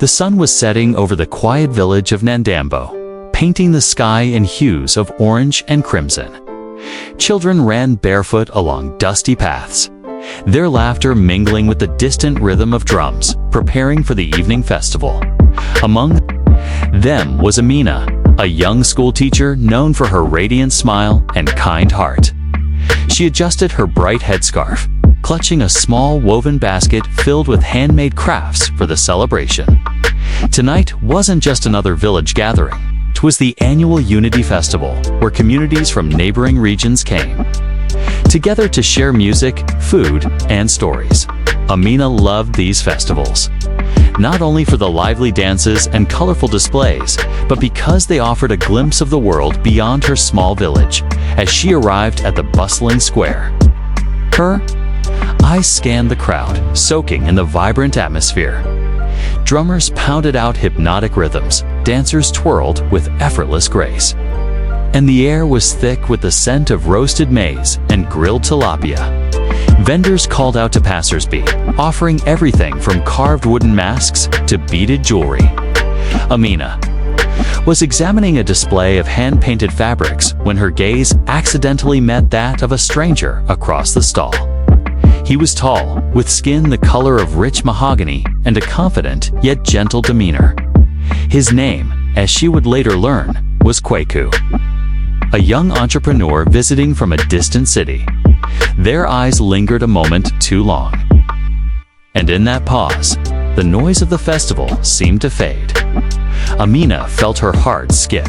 The sun was setting over the quiet village of Nandambo, painting the sky in hues of orange and crimson. Children ran barefoot along dusty paths, their laughter mingling with the distant rhythm of drums, preparing for the evening festival. Among them was Amina, a young schoolteacher known for her radiant smile and kind heart. She adjusted her bright headscarf, clutching a small woven basket filled with handmade crafts for the celebration. Tonight wasn't just another village gathering. It was the annual Unity Festival, where communities from neighboring regions came together to share music, food, and stories. Amina loved these festivals, not only for the lively dances and colorful displays, but because they offered a glimpse of the world beyond her small village. As she arrived at the bustling square, her eyes scanned the crowd, soaking in the vibrant atmosphere. Drummers pounded out hypnotic rhythms, dancers twirled with effortless grace, and the air was thick with the scent of roasted maize and grilled tilapia. Vendors called out to passers-by, offering everything from carved wooden masks to beaded jewelry. Amina was examining a display of hand-painted fabrics when her gaze accidentally met that of a stranger across the stall. He was tall, with skin the color of rich mahogany and a confident yet gentle demeanor. His name, as she would later learn, was Kwaku, a young entrepreneur visiting from a distant city. Their eyes lingered a moment too long, and in that pause, the noise of the festival seemed to fade. Amina felt her heart skip.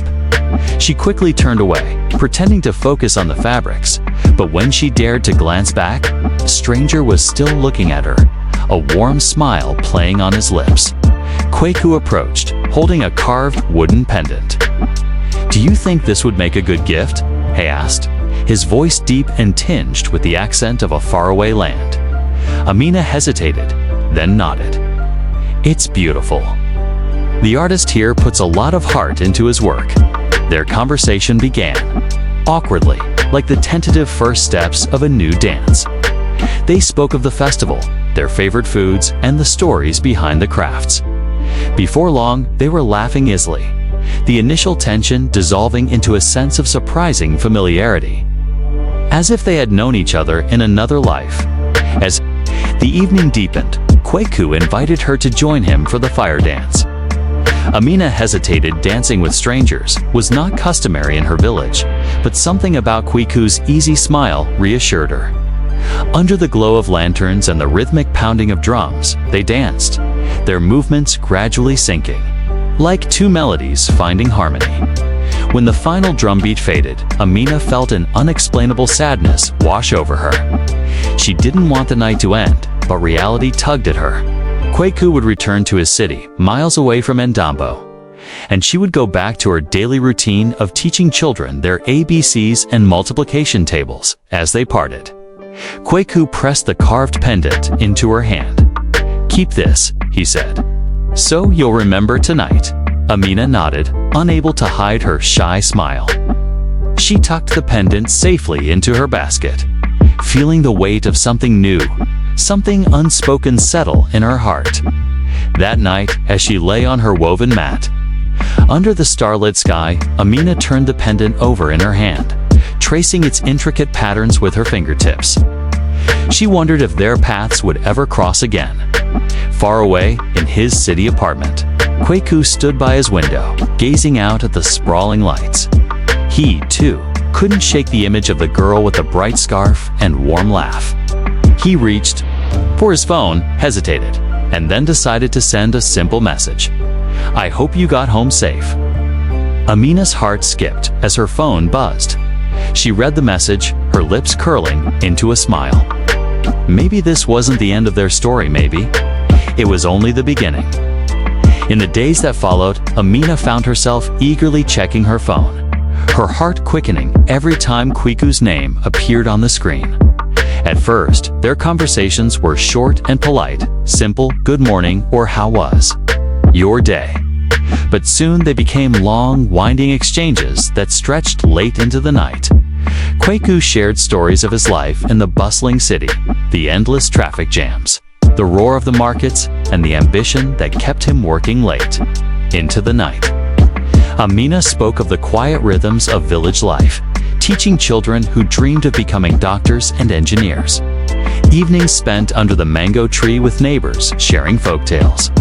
She quickly turned away, pretending to focus on the fabrics, but when she dared to glance back, the stranger was still looking at her, a warm smile playing on his lips. Kwaku approached, holding a carved wooden pendant. "Do you think this would make a good gift?" he asked, his voice deep and tinged with the accent of a faraway land. Amina hesitated, then nodded. "It's beautiful. The artist here puts a lot of heart into his work." Their conversation began, awkwardly, like the tentative first steps of a new dance. They spoke of the festival, their favorite foods, and the stories behind the crafts. Before long, they were laughing easily, the initial tension dissolving into a sense of surprising familiarity, as if they had known each other in another life. As the evening deepened, Kwaku invited her to join him for the fire dance. Amina hesitated. Dancing with strangers was not customary in her village, but something about Kwaku's easy smile reassured her. Under the glow of lanterns and the rhythmic pounding of drums, they danced, their movements gradually syncing, like two melodies finding harmony. When the final drumbeat faded, Amina felt an unexplainable sadness wash over her. She didn't want the night to end, but reality tugged at her. Kwaku would return to his city, miles away from Ndambo, and she would go back to her daily routine of teaching children their ABCs and multiplication tables. As they parted, Kwaku pressed the carved pendant into her hand. "Keep this," he said, "so you'll remember tonight." Amina nodded, unable to hide her shy smile. She tucked the pendant safely into her basket, feeling the weight of something new, something unspoken settle in her heart. That night, as she lay on her woven mat, under the starlit sky, Amina turned the pendant over in her hand, tracing its intricate patterns with her fingertips. She wondered if their paths would ever cross again. Far away, in his city apartment, Kwaku stood by his window, gazing out at the sprawling lights. He, too, couldn't shake the image of the girl with the bright scarf and warm laugh. He reached for his phone, hesitated, and then decided to send a simple message. "I hope you got home safe." Amina's heart skipped as her phone buzzed. She read the message, her lips curling into a smile. Maybe this wasn't the end of their story, maybe. It was only the beginning. In the days that followed, Amina found herself eagerly checking her phone, her heart quickening every time Kwaku's name appeared on the screen. At first, their conversations were short and polite, simple "good morning" or "how was your day?" But soon they became long, winding exchanges that stretched late into the night. Kwaku shared stories of his life in the bustling city, the endless traffic jams, the roar of the markets, and the ambition that kept him working late into the night. Amina spoke of the quiet rhythms of village life, teaching children who dreamed of becoming doctors and engineers. Evenings spent under the mango tree with neighbors sharing folktales,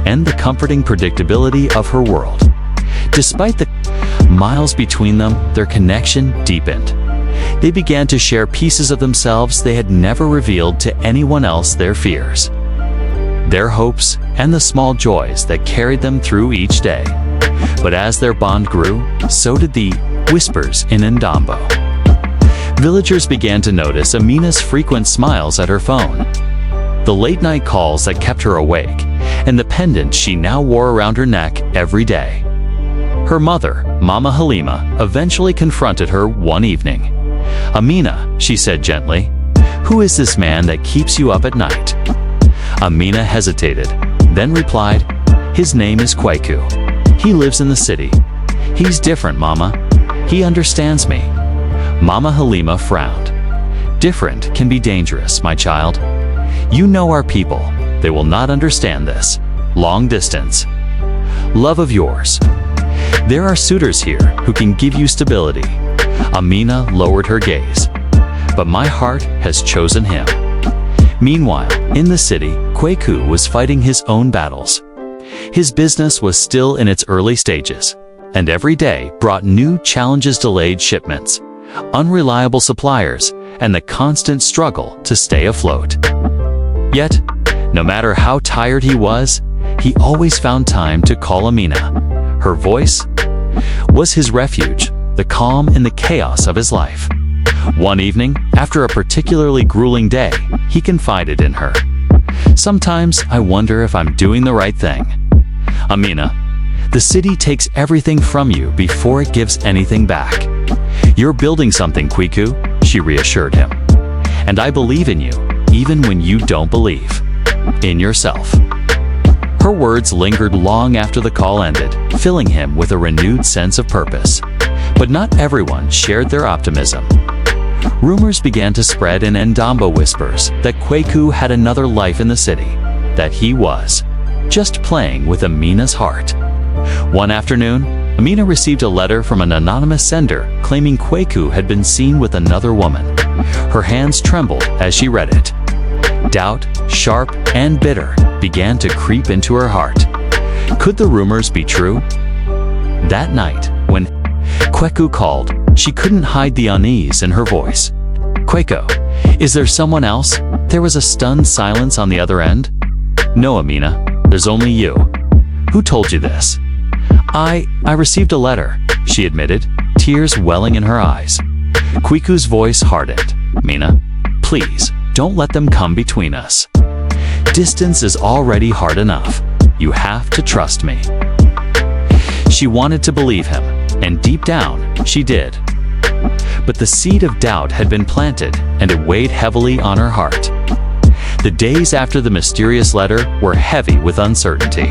and the comforting predictability of her world. Despite the miles between them, their connection deepened. They began to share pieces of themselves they had never revealed to anyone else, their fears, their hopes, and the small joys that carried them through each day. But as their bond grew, so did the whispers in Ndambo. Villagers began to notice Amina's frequent smiles at her phone, the late-night calls that kept her awake, and the pendant she now wore around her neck every day. Her mother, Mama Halima, eventually confronted her one evening. "Amina," she said gently, "who is this man that keeps you up at night?" Amina hesitated, then replied, "His name is Kweku. He lives in the city. He's different, Mama. He understands me." Mama Halima frowned. "Different can be dangerous, my child. You know our people. They will not understand this. Long distance. Love of yours. There are suitors here who can give you stability." Amina lowered her gaze. "But my heart has chosen him." Meanwhile, in the city, Kweku was fighting his own battles. His business was still in its early stages, and every day brought new challenges: delayed shipments, unreliable suppliers, and the constant struggle to stay afloat. Yet, no matter how tired he was, he always found time to call Amina. Her voice was his refuge, the calm in the chaos of his life. One evening, after a particularly grueling day, he confided in her. "Sometimes I wonder if I'm doing the right thing. Amina, the city takes everything from you before it gives anything back. You're building something, Kweku," she reassured him. "And I believe in you, even when you don't believe in yourself." Her words lingered long after the call ended, filling him with a renewed sense of purpose. But not everyone shared their optimism. Rumors began to spread in Ndambo whispers that Kweku had another life in the city, that he was just playing with Amina's heart. One afternoon, Amina received a letter from an anonymous sender claiming Kweku had been seen with another woman. Her hands trembled as she read it. Doubt, sharp and bitter, began to creep into her heart. Could the rumors be true? That night, when Kweku called, she couldn't hide the unease in her voice. "Kweku, is there someone else?" There was a stunned silence on the other end. "No, Amina, there's only you." "Who told you this?" I received a letter," she admitted, tears welling in her eyes. Kweku's voice hardened. "Amina, please, don't let them come between us. Distance is already hard enough. You have to trust me." She wanted to believe him, and deep down, she did. But the seed of doubt had been planted, and it weighed heavily on her heart. The days after the mysterious letter were heavy with uncertainty.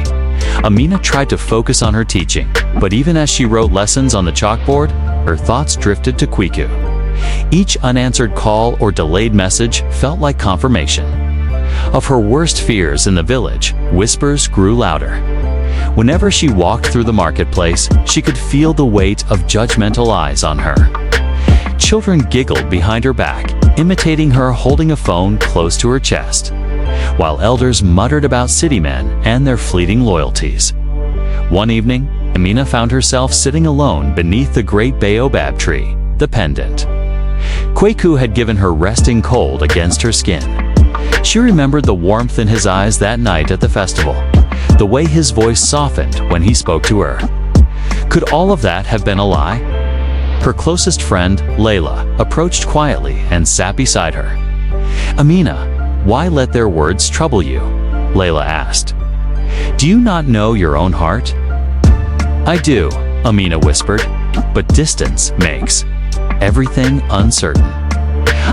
Amina tried to focus on her teaching, but even as she wrote lessons on the chalkboard, her thoughts drifted to Kweku. Each unanswered call or delayed message felt like confirmation. Of her worst fears in the village, whispers grew louder. Whenever she walked through the marketplace, she could feel the weight of judgmental eyes on her. Children giggled behind her back, imitating her holding a phone close to her chest, while elders muttered about city men and their fleeting loyalties. One evening, Amina found herself sitting alone beneath the great baobab tree, the pendant. Kweku had given her resting cold against her skin. She remembered the warmth in his eyes that night at the festival, the way his voice softened when he spoke to her. Could all of that have been a lie? Her closest friend, Layla, approached quietly and sat beside her. "Amina, why let their words trouble you?" Layla asked. "Do you not know your own heart?" "I do," Amina whispered, "but distance makes everything uncertain.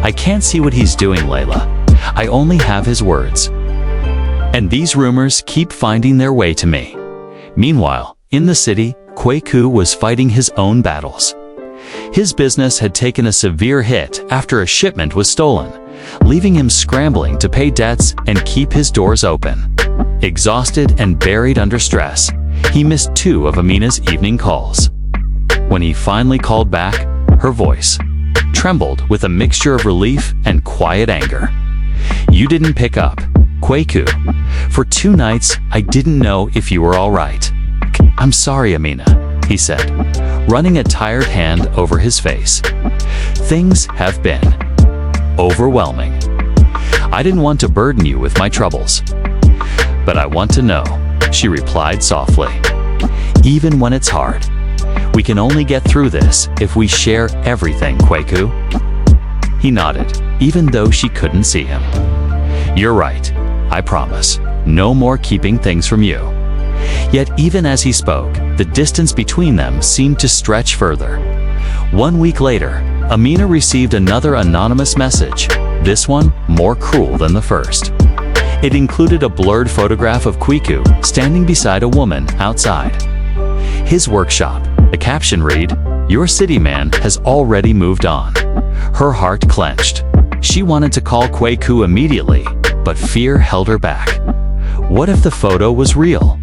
I can't see what he's doing, Layla. I only have his words. And these rumors keep finding their way to me." Meanwhile, in the city, Kweku was fighting his own battles. His business had taken a severe hit after a shipment was stolen, leaving him scrambling to pay debts and keep his doors open. Exhausted and buried under stress, he missed 2 of Amina's evening calls. When he finally called back, her voice trembled with a mixture of relief and quiet anger. "You didn't pick up, Kweku. For 2 nights, I didn't know if you were all right." "I'm sorry, Amina," he said, running a tired hand over his face. "Things have been overwhelming. I didn't want to burden you with my troubles. But I want to know," she replied softly. "Even when it's hard, we can only get through this if we share everything, Kweku." He nodded, even though she couldn't see him. "You're right, I promise. No more keeping things from you." Yet even as he spoke, the distance between them seemed to stretch further. 1 week later, Amina received another anonymous message, this one more cruel than the first. It included a blurred photograph of Kweku standing beside a woman outside his workshop. The caption read, "Your city man has already moved on." Her heart clenched. She wanted to call Kweku immediately, but fear held her back. What if the photo was real?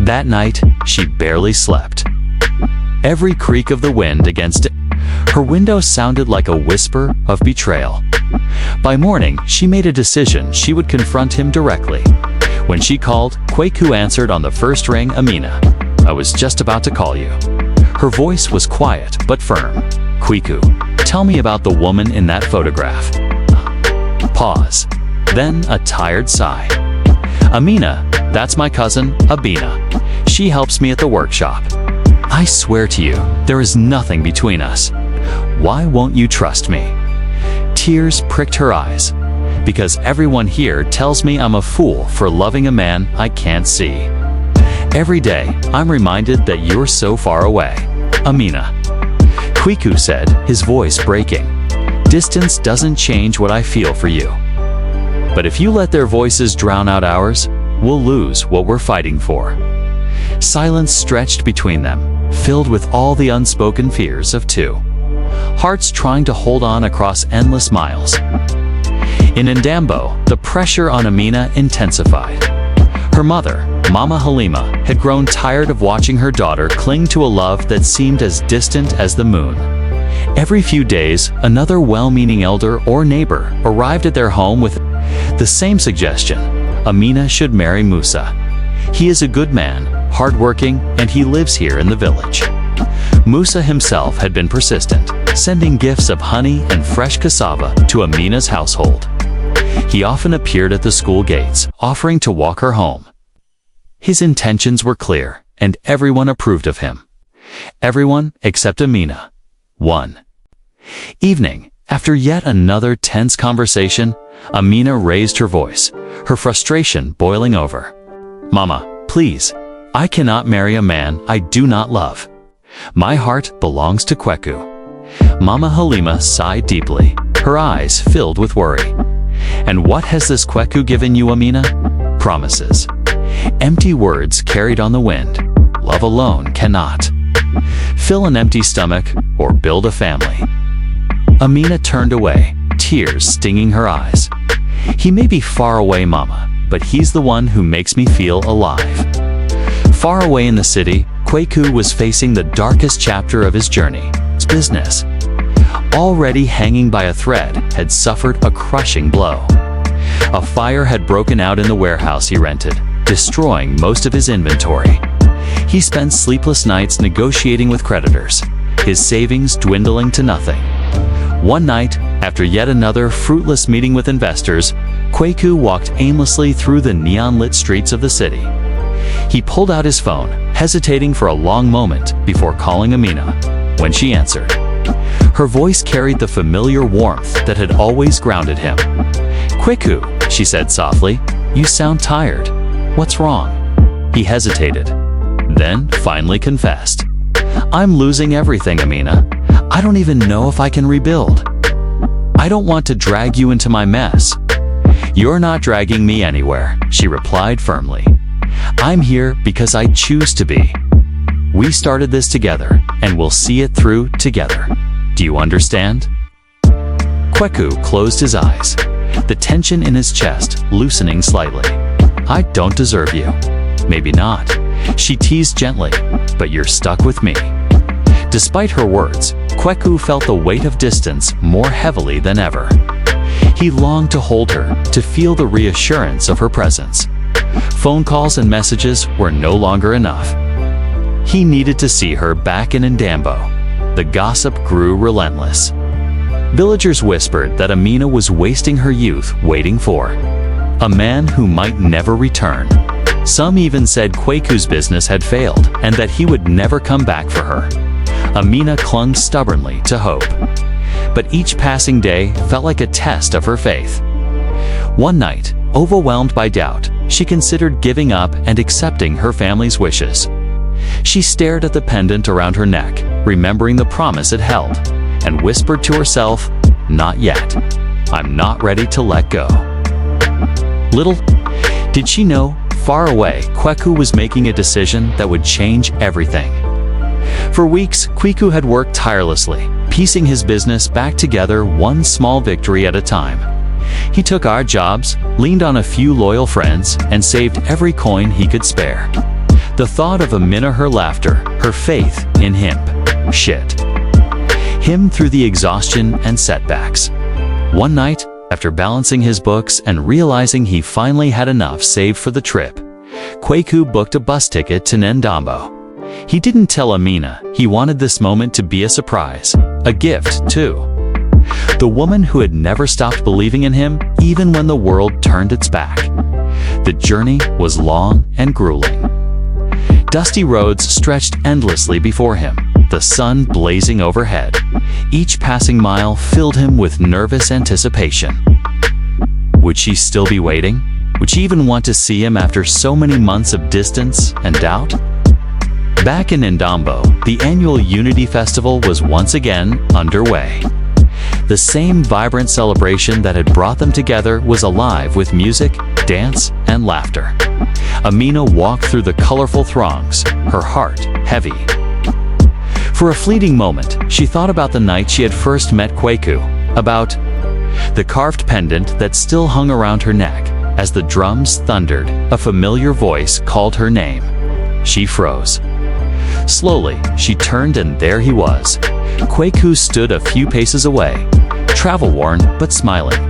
That night, she barely slept. Every creak of the wind against her window sounded like a whisper of betrayal. By morning, she made a decision she would confront him directly. When she called, Kweku answered on the first ring. "Amina, I was just about to call you." Her voice was quiet but firm. "Kweku, tell me about the woman in that photograph." Pause. Then a tired sigh. "Amina, that's my cousin, Abina. She helps me at the workshop. I swear to you, there is nothing between us. Why won't you trust me?" Tears pricked her eyes. "Because everyone here tells me I'm a fool for loving a man I can't see. Every day, I'm reminded that you're so far away, Amina." Kweku said, his voice breaking. "Distance doesn't change what I feel for you. But if you let their voices drown out ours, we'll lose what we're fighting for." Silence stretched between them, filled with all the unspoken fears of 2 hearts trying to hold on across endless miles. In Ndambo, the pressure on Amina intensified. Her mother, Mama Halima, had grown tired of watching her daughter cling to a love that seemed as distant as the moon. Every few days, another well-meaning elder or neighbor arrived at their home with the same suggestion: Amina should marry Musa. He is a good man, hardworking, and he lives here in the village. Musa himself had been persistent, sending gifts of honey and fresh cassava to Amina's household. He often appeared at the school gates, offering to walk her home. His intentions were clear, and everyone approved of him. Everyone except Amina. One evening, after yet another tense conversation, Amina raised her voice, her frustration boiling over. "Mama, please, I cannot marry a man I do not love. My heart belongs to Kweku." Mama Halima sighed deeply, her eyes filled with worry. "And what has this Kweku given you, Amina?" "Promises. Empty words carried on the wind. Love alone cannot fill an empty stomach or build a family." Amina turned away, tears stinging her eyes. "He may be far away, Mama, but he's the one who makes me feel alive." Far away in the city, Kweku was facing the darkest chapter of his journey. His business, already hanging by a thread, had suffered a crushing blow. A fire had broken out in the warehouse he rented, destroying most of his inventory. He spent sleepless nights negotiating with creditors, his savings dwindling to nothing. One night, after yet another fruitless meeting with investors, Kweku walked aimlessly through the neon-lit streets of the city. He pulled out his phone, hesitating for a long moment before calling Amina. When she answered, her voice carried the familiar warmth that had always grounded him. "Kweku," she said softly, "you sound tired. What's wrong?" He hesitated, then finally confessed. "I'm losing everything, Amina. I don't even know if I can rebuild. I don't want to drag you into my mess." "You're not dragging me anywhere," she replied firmly. "I'm here because I choose to be. We started this together, and we'll see it through together. Do you understand?" Kweku closed his eyes, the tension in his chest loosening slightly. "I don't deserve you." "Maybe not," she teased gently, "but you're stuck with me." Despite her words, Kweku felt the weight of distance more heavily than ever. He longed to hold her, to feel the reassurance of her presence. Phone calls and messages were no longer enough. He needed to see her back in Ndambo. The gossip grew relentless. Villagers whispered that Amina was wasting her youth waiting for a man who might never return. Some even said Kweku's business had failed and that he would never come back for her. Amina clung stubbornly to hope. But each passing day felt like a test of her faith. One night, overwhelmed by doubt, she considered giving up and accepting her family's wishes. She stared at the pendant around her neck, remembering the promise it held, and whispered to herself, "Not yet. I'm not ready to let go." Little did she know, far away, Kweku was making a decision that would change everything. For weeks, Kweku had worked tirelessly, piecing his business back together one small victory at a time. He took odd jobs, leaned on a few loyal friends, and saved every coin he could spare. The thought of Amina, her laughter, her faith in him, him through the exhaustion and setbacks. One night, after balancing his books and realizing he finally had enough saved for the trip, Kweku booked a bus ticket to Ndambo. He didn't tell Amina he wanted this moment to be a surprise, a gift too. The woman who had never stopped believing in him even when the world turned its back. The journey was long and grueling. Dusty roads stretched endlessly before him, the sun blazing overhead. Each passing mile filled him with nervous anticipation. Would she still be waiting? Would she even want to see him after so many months of distance and doubt? Back in Ndambo, the annual Unity Festival was once again underway. The same vibrant celebration that had brought them together was alive with music, dance, and laughter. Amina walked through the colorful throngs, her heart heavy. For a fleeting moment, she thought about the night she had first met Kweku, about the carved pendant that still hung around her neck. As the drums thundered, a familiar voice called her name. She froze. Slowly, she turned and there he was. Kweku stood a few paces away, travel-worn but smiling,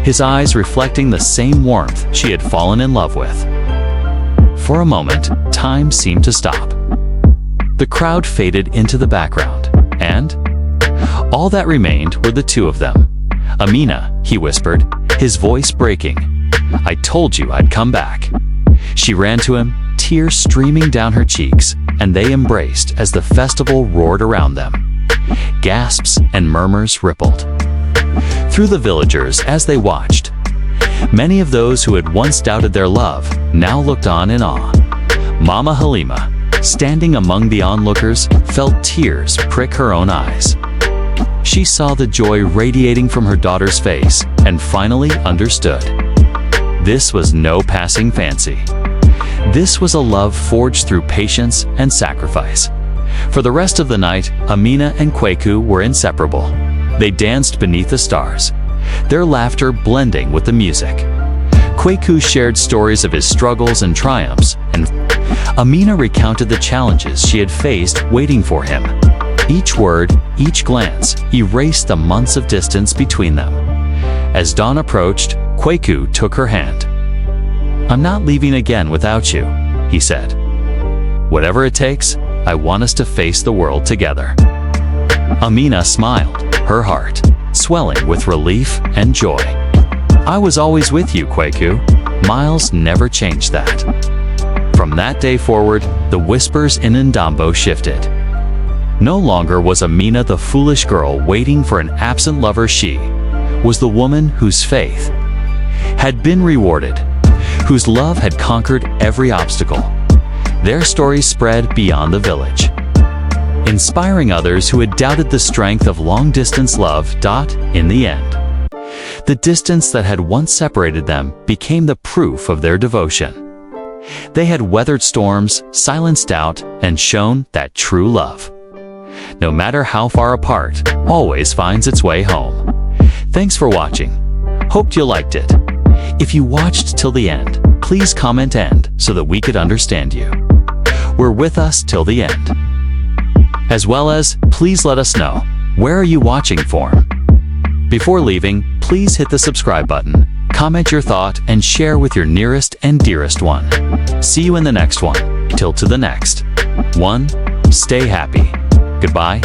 his eyes reflecting the same warmth she had fallen in love with. For a moment, time seemed to stop. The crowd faded into the background, and all that remained were the two of them. "Amina," he whispered, his voice breaking. "I told you I'd come back." She ran to him, tears streaming down her cheeks, and they embraced as the festival roared around them. Gasps and murmurs rippled through the villagers as they watched. Many of those who had once doubted their love now looked on in awe. Mama Halima, standing among the onlookers, felt tears prick her own eyes. She saw the joy radiating from her daughter's face and finally understood. This was no passing fancy. This was a love forged through patience and sacrifice. For the rest of the night, Amina and Kweku were inseparable. They danced beneath the stars, their laughter blending with the music. Kweku shared stories of his struggles and triumphs, and Amina recounted the challenges she had faced waiting for him. Each word, each glance, erased the months of distance between them. As dawn approached, Kweku took her hand. "I'm not leaving again without you," he said. "Whatever it takes, I want us to face the world together." Amina smiled, her heart swelling with relief and joy. "I was always with you, Kweku. Miles never changed that." From that day forward, the whispers in Ndambo shifted. No longer was Amina the foolish girl waiting for an absent lover. She was the woman whose faith had been rewarded, whose love had conquered every obstacle. Their story spread beyond the village, inspiring others who had doubted the strength of long-distance love. In the end, the distance that had once separated them became the proof of their devotion. They had weathered storms, silenced doubt, and shown that true love, no matter how far apart, always finds its way home. Thanks for watching. Hoped you liked it. If you watched till the end, please comment "end" so that we could understand you. We're with us till the end. As well as, please let us know, where are you watching from? Before leaving, please hit the subscribe button, comment your thought, and share with your nearest and dearest one. See you in the next one. Till to the next one, stay happy. Goodbye.